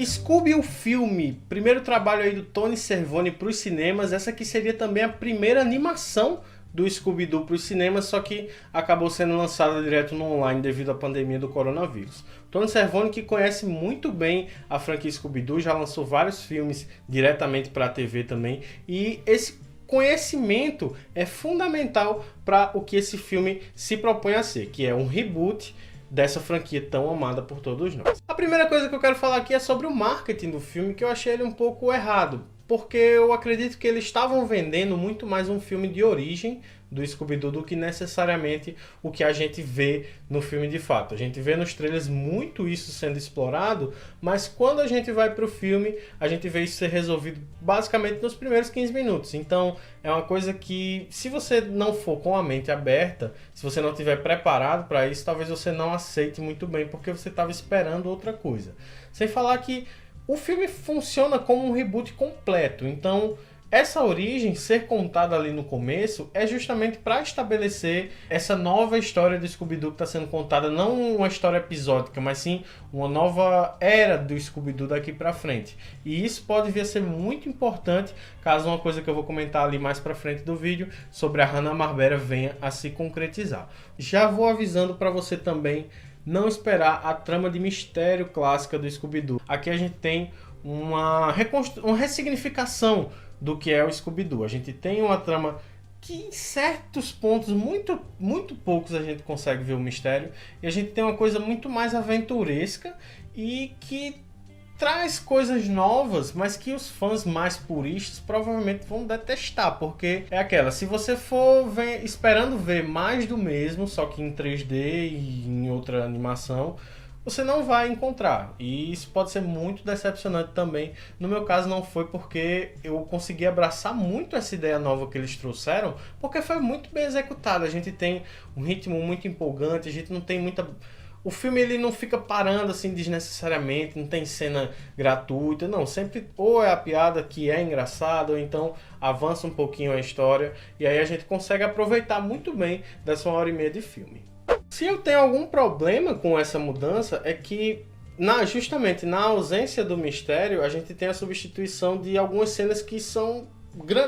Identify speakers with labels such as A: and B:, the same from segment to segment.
A: Scooby, o filme, primeiro trabalho aí do Tony Cervone para os cinemas. Essa aqui seria também a primeira animação do Scooby-Doo para os cinemas, só que acabou sendo lançada direto no online devido à pandemia do coronavírus. Tony Cervone, que conhece muito bem a franquia Scooby-Doo, já lançou vários filmes diretamente para a TV também, e esse conhecimento é fundamental para o que esse filme se propõe a ser, que é um reboot dessa franquia tão amada por todos nós. A primeira coisa que eu quero falar aqui é sobre o marketing do filme, que eu achei ele um pouco errado, porque eu acredito que eles estavam vendendo muito mais um filme de origem do Scooby-Doo do que necessariamente o que a gente vê no filme de fato. A gente vê nos trailers muito isso sendo explorado, mas quando a gente vai para o filme, a gente vê isso ser resolvido basicamente nos primeiros 15 minutos. Então é uma coisa que, se você não for com a mente aberta, se você não estiver preparado para isso, talvez você não aceite muito bem, porque você estava esperando outra coisa. Sem falar que o filme funciona como um reboot completo, então essa origem ser contada ali no começo é justamente para estabelecer essa nova história do Scooby-Doo que está sendo contada, não uma história episódica, mas sim uma nova era do Scooby-Doo daqui para frente. E isso pode vir a ser muito importante caso uma coisa que eu vou comentar ali mais para frente do vídeo sobre a Hanna-Barbera venha a se concretizar. Já vou avisando para você também não esperar a trama de mistério clássica do Scooby-Doo. Aqui a gente tem uma ressignificação do que é o Scooby-Doo. A gente tem uma trama que em certos pontos, muito poucos, a gente consegue ver o mistério. E a gente tem uma coisa muito mais aventuresca e que traz coisas novas, mas que os fãs mais puristas provavelmente vão detestar, porque é aquela, se você for esperando ver mais do mesmo, só que em 3D e em outra animação, você não vai encontrar, e isso pode ser muito decepcionante também. No meu caso não foi, porque eu consegui abraçar muito essa ideia nova que eles trouxeram, porque foi muito bem executada. A gente tem um ritmo muito empolgante, a gente não tem muita... O filme ele não fica parando assim desnecessariamente, não tem cena gratuita, não. Sempre ou é a piada que é engraçada, ou então avança um pouquinho a história, e aí a gente consegue aproveitar muito bem dessa 1h30 de filme. Se eu tenho algum problema com essa mudança, é que justamente na ausência do mistério, a gente tem a substituição de algumas cenas que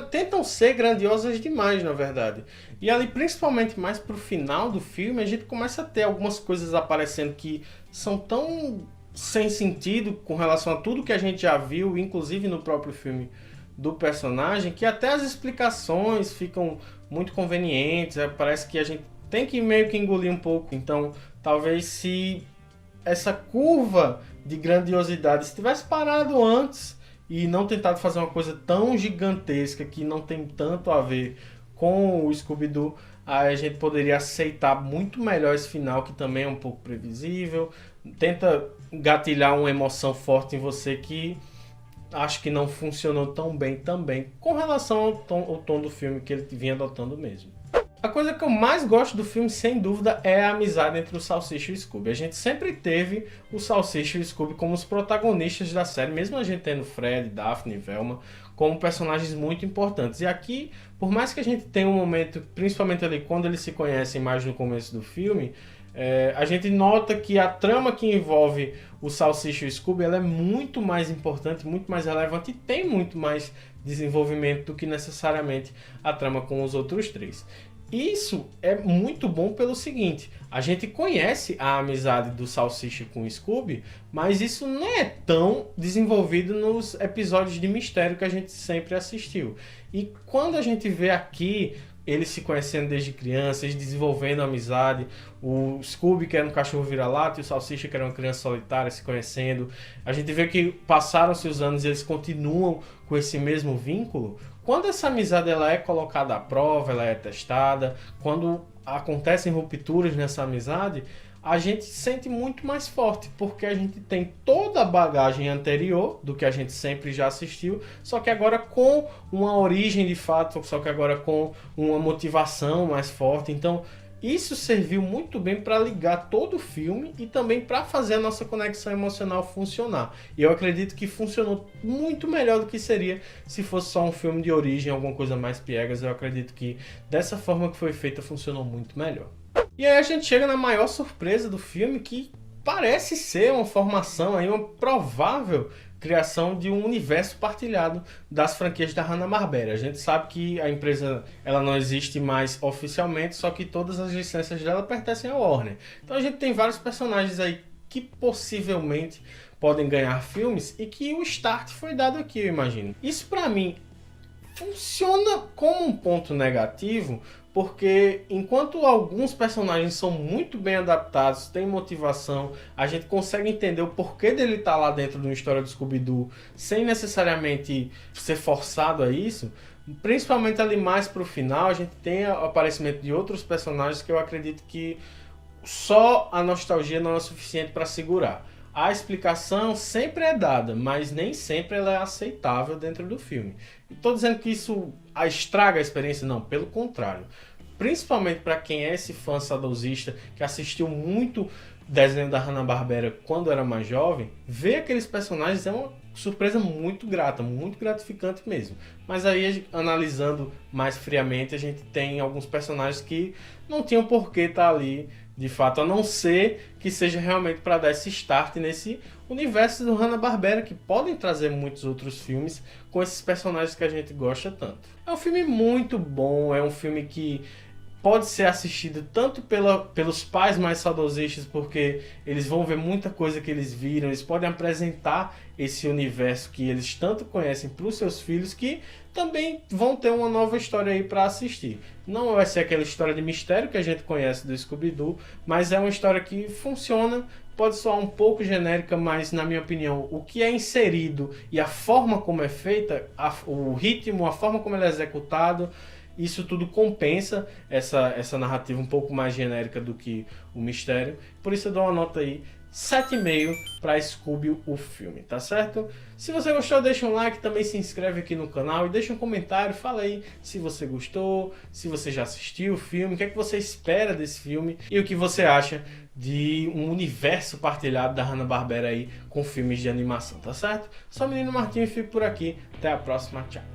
A: tentam ser grandiosas demais, na verdade. E ali, principalmente mais pro final do filme, a gente começa a ter algumas coisas aparecendo que são tão sem sentido com relação a tudo que a gente já viu, inclusive no próprio filme do personagem, que até as explicações ficam muito convenientes. Parece que a gente tem que meio que engolir um pouco. Então, talvez se essa curva de grandiosidade estivesse parado antes e não tentado fazer uma coisa tão gigantesca que não tem tanto a ver com o Scooby-Doo, aí a gente poderia aceitar muito melhor esse final, que também é um pouco previsível. Tenta gatilhar uma emoção forte em você que acho que não funcionou tão bem também com relação ao tom do filme que ele vinha adotando mesmo. A coisa que eu mais gosto do filme, sem dúvida, é a amizade entre o Salsicha e o Scooby. A gente sempre teve o Salsicha e o Scooby como os protagonistas da série, mesmo a gente tendo Fred, Daphne e Velma como personagens muito importantes. E aqui, por mais que a gente tenha um momento, principalmente ali quando eles se conhecem mais no começo do filme, a gente nota que a trama que envolve o Salsicha e o Scooby ela é muito mais importante, muito mais relevante e tem muito mais desenvolvimento do que necessariamente a trama com os outros três. Isso é muito bom pelo seguinte: a gente conhece a amizade do Salsicha com o Scooby, mas isso não é tão desenvolvido nos episódios de mistério que a gente sempre assistiu. E quando a gente vê aqui eles se conhecendo desde criança, eles desenvolvendo amizade, o Scooby que era um cachorro vira-lata e o Salsicha que era uma criança solitária se conhecendo, a gente vê que passaram-se os anos e eles continuam com esse mesmo vínculo. Quando essa amizade ela é colocada à prova, ela é testada, quando acontecem rupturas nessa amizade, a gente se sente muito mais forte, porque a gente tem toda a bagagem anterior do que a gente sempre já assistiu, só que agora com uma origem de fato, só que agora com uma motivação mais forte. Então isso serviu muito bem para ligar todo o filme e também para fazer a nossa conexão emocional funcionar. E eu acredito que funcionou muito melhor do que seria se fosse só um filme de origem, alguma coisa mais piegas. Eu acredito que dessa forma que foi feita funcionou muito melhor. E aí a gente chega na maior surpresa do filme, que parece ser uma formação aí, uma provável criação de um universo partilhado das franquias da Hanna-Barbera. A gente sabe que a empresa ela não existe mais oficialmente, só que todas as licenças dela pertencem à Warner. Então a gente tem vários personagens aí que possivelmente podem ganhar filmes e que o start foi dado aqui, eu imagino. Isso pra mim funciona como um ponto negativo, porque enquanto alguns personagens são muito bem adaptados, têm motivação, a gente consegue entender o porquê dele estar lá dentro de uma história do Scooby-Doo sem necessariamente ser forçado a isso. Principalmente ali mais pro final, a gente tem o aparecimento de outros personagens que eu acredito que só a nostalgia não é suficiente para segurar. A explicação sempre é dada, mas nem sempre ela é aceitável dentro do filme. Estou dizendo que isso estraga a experiência, não, pelo contrário. Principalmente para quem é esse fã saudosista, que assistiu muito desenho da Hanna-Barbera quando era mais jovem, ver aqueles personagens é uma surpresa muito grata, muito gratificante mesmo. Mas aí, analisando mais friamente, a gente tem alguns personagens que não tinham por que estar ali, de fato, a não ser que seja realmente para dar esse start nesse universo do Hanna-Barbera, que podem trazer muitos outros filmes com esses personagens que a gente gosta tanto. É um filme muito bom, é um filme que pode ser assistido tanto pelos pais mais saudosistas, porque eles vão ver muita coisa que eles viram, eles podem apresentar esse universo que eles tanto conhecem para os seus filhos, que também vão ter uma nova história aí para assistir. Não vai ser aquela história de mistério que a gente conhece do Scooby-Doo, mas é uma história que funciona, pode soar um pouco genérica, mas na minha opinião, o que é inserido e a forma como é feita, o ritmo, a forma como ele é executado, isso tudo compensa essa narrativa um pouco mais genérica do que o mistério. Por isso eu dou uma nota aí 7,5 para Scooby, o filme, tá certo? Se você gostou, deixa um like, também se inscreve aqui no canal e deixa um comentário, fala aí se você gostou, se você já assistiu o filme, o que é que você espera desse filme e o que você acha de um universo partilhado da Hanna-Barbera aí com filmes de animação, tá certo? Sou o Menino Martinho e fico por aqui, até a próxima, tchau!